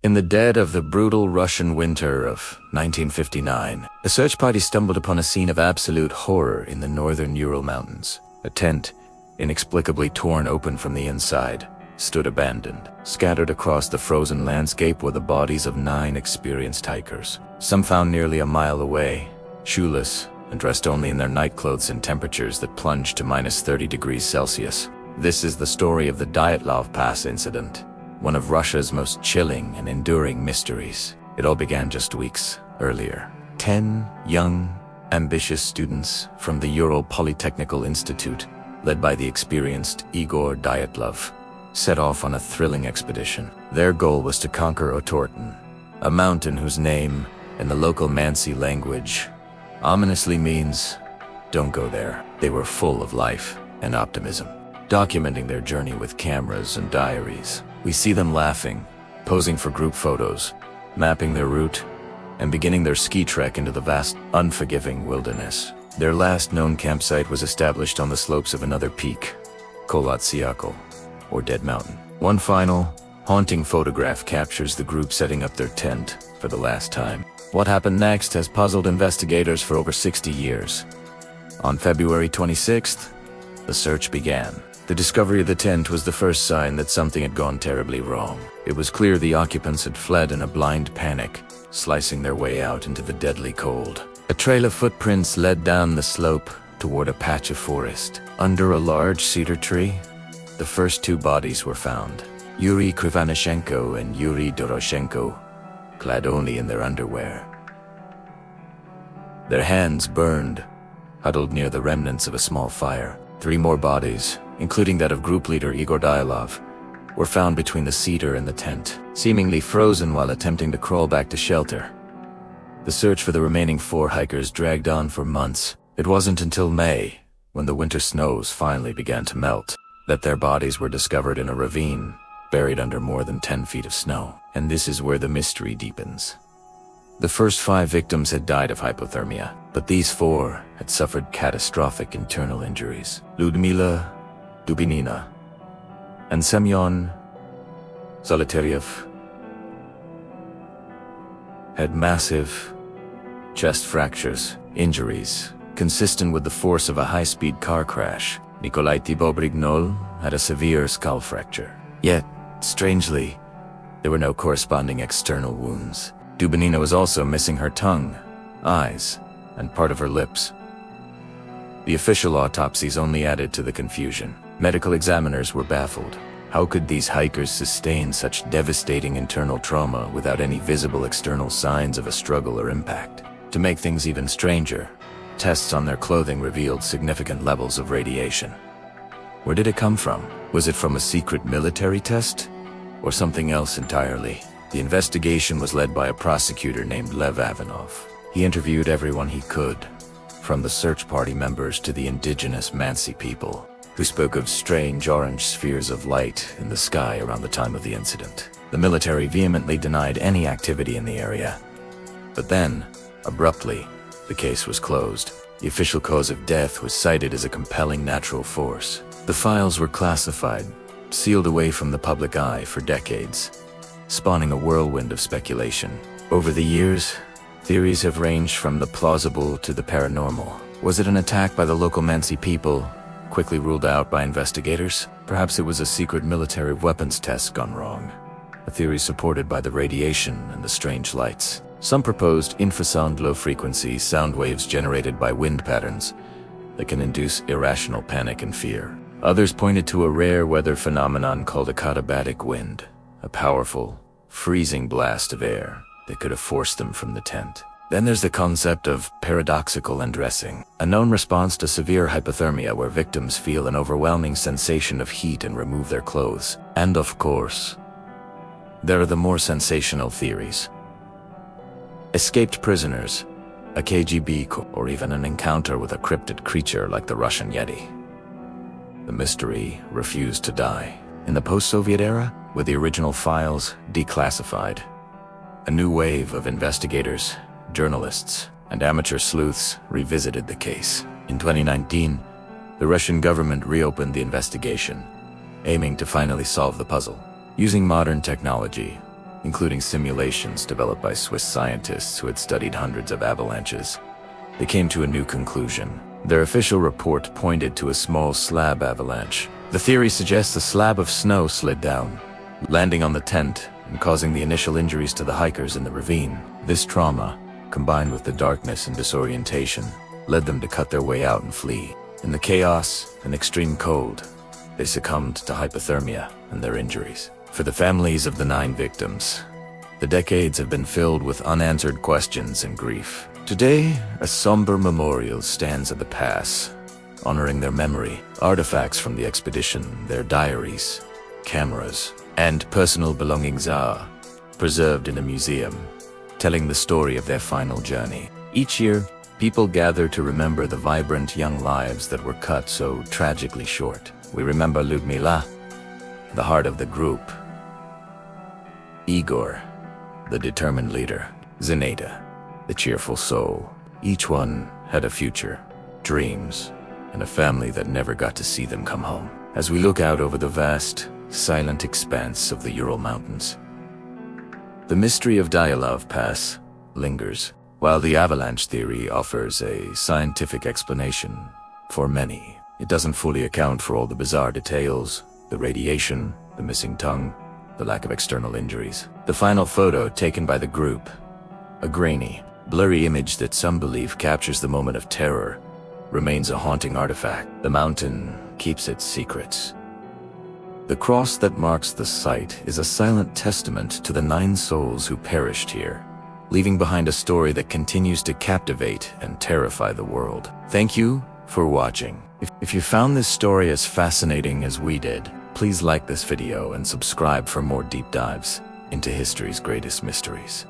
In the dead of the brutal Russian winter of 1959, a search party stumbled upon a scene of absolute horror in the northern Ural Mountains. A tent, inexplicably torn open from the inside, stood abandoned. Scattered across the frozen landscape were the bodies of 9 experienced hikers, some found nearly a mile away, shoeless and dressed only in their nightclothes in temperatures that plunged to -30°C. This is the story of the DYATLOV Pass incident, one of Russia's most chilling and enduring mysteries. It all began just weeks earlier. 10 young, ambitious students from the Ural Polytechnical Institute, led by the experienced Igor DYATLOV, set off on a thrilling expedition. Their goal was to conquer Otorten, a mountain whose name, in the local Mansi language, ominously means, "Don't go there." They were full of life and optimism, documenting their journey with cameras and diaries. We see them laughing, posing for group photos, mapping their route, and beginning their ski trek into the vast, unforgiving wilderness. Their last known campsite was established on the slopes of another peak, Kolatsiakal, or Dead Mountain. One final, haunting photograph captures the group setting up their tent for the last time. What happened next has puzzled investigators for over 60 years. On February 26th, the search began. The discovery of the tent was the first sign that something had gone terribly wrong. It was clear the occupants had fled in a blind panic, slicing their way out into the deadly cold. A trail of footprints led down the slope toward a patch of forest. Under a large cedar tree, the first 2 bodies were found. Yuri Krivanashenko and Yuri Doroshenko, clad only in their underwear. Their hands burned, huddled near the remnants of a small fire. 3 more bodies, including that of group leader Igor Dyalov, were found between the cedar and the tent, seemingly frozen while attempting to crawl back to shelter. The search for the remaining 4 hikers dragged on for months. It wasn't until May, when the winter snows finally began to melt, that their bodies were discovered in a ravine, buried under more than 10 feet of snow. And this is where the mystery deepens. The first 5 victims had died of hypothermia, but these 4 had suffered catastrophic internal injuries. Ludmila Dubinina and Semyon Zolotaryev had massive chest fractures, injuries consistent with the force of a high-speed car crash. Nikolai Thibault-Brignol had a severe skull fracture. Yet, strangely, there were no corresponding external wounds. Dubinina was also missing her tongue, eyes, and part of her lips. The official autopsies only added to the confusion. Medical examiners were baffled. How could these hikers sustain such devastating internal trauma without any visible external signs of a struggle or impact? To make things even stranger, tests on their clothing revealed significant levels of radiation. Where did it come from? Was it from a secret military test? Or something else entirely? The investigation was led by a prosecutor named Lev Ivanov. He interviewed everyone he could, from the search party members to the indigenous Mansi people, who spoke of strange orange spheres of light in the sky around the time of the incident. The military vehemently denied any activity in the area. But then, abruptly, the case was closed. The official cause of death was cited as a compelling natural force. The files were classified, sealed away from the public eye for decades, spawning a whirlwind of speculation. Over the years, theories have ranged from the plausible to the paranormal. Was it an attack by the local Mansi people, quickly ruled out by investigators? Perhaps it was a secret military weapons test gone wrong, a theory supported by the radiation and the strange lights. Some proposed infrasound low-frequency sound waves generated by wind patterns that can induce irrational panic and fear. Others pointed to a rare weather phenomenon called a katabatic wind, a powerful, freezing blast of air that could have forced them from the tent. Then there's the concept of paradoxical undressing, a known response to severe hypothermia where victims feel an overwhelming sensation of heat and remove their clothes. And of course, there are the more sensational theories. Escaped prisoners, a KGB or even an encounter with a cryptid creature like the Russian Yeti. The mystery refused to die. In the post-Soviet era, with the original files declassified, a new wave of investigators, journalists, and amateur sleuths revisited the case. In 2019, the Russian government reopened the investigation, aiming to finally solve the puzzle. Using modern technology, including simulations developed by Swiss scientists who had studied hundreds of avalanches. They came to a new conclusion. Their official report pointed to a small slab avalanche. The theory suggests a slab of snow slid down, landing on the tent and causing the initial injuries to the hikers in the ravine. This trauma, combined with the darkness and disorientation, led them to cut their way out and flee. In the chaos and extreme cold, they succumbed to hypothermia and their injuries. For the families of the 9 victims, the decades have been filled with unanswered questions and grief. Today, a somber memorial stands at the pass, honoring their memory. Artifacts from the expedition, their diaries, cameras, and personal belongings are preserved in a museum, telling the story of their final journey. Each year, people gather to remember the vibrant young lives that were cut so tragically short. We remember Ludmila, the heart of the group; Igor, the determined leader; Zeneta, the cheerful soul. Each one had a future, dreams, and a family that never got to see them come home. As we look out over the vast, silent expanse of the Ural Mountains, the mystery of DYATLOV Pass lingers. While the avalanche theory offers a scientific explanation for many, it doesn't fully account for all the bizarre details: the radiation, the missing tongue, the lack of external injuries. The final photo taken by the group, a grainy, blurry image that some believe captures the moment of terror, remains a haunting artifact. The mountain keeps its secrets. The cross that marks the site is a silent testament to the 9 souls who perished here, leaving behind a story that continues to captivate and terrify the world. Thank you for watching. If you found this story as fascinating as we did, please like this video and subscribe for more deep dives into history's greatest mysteries.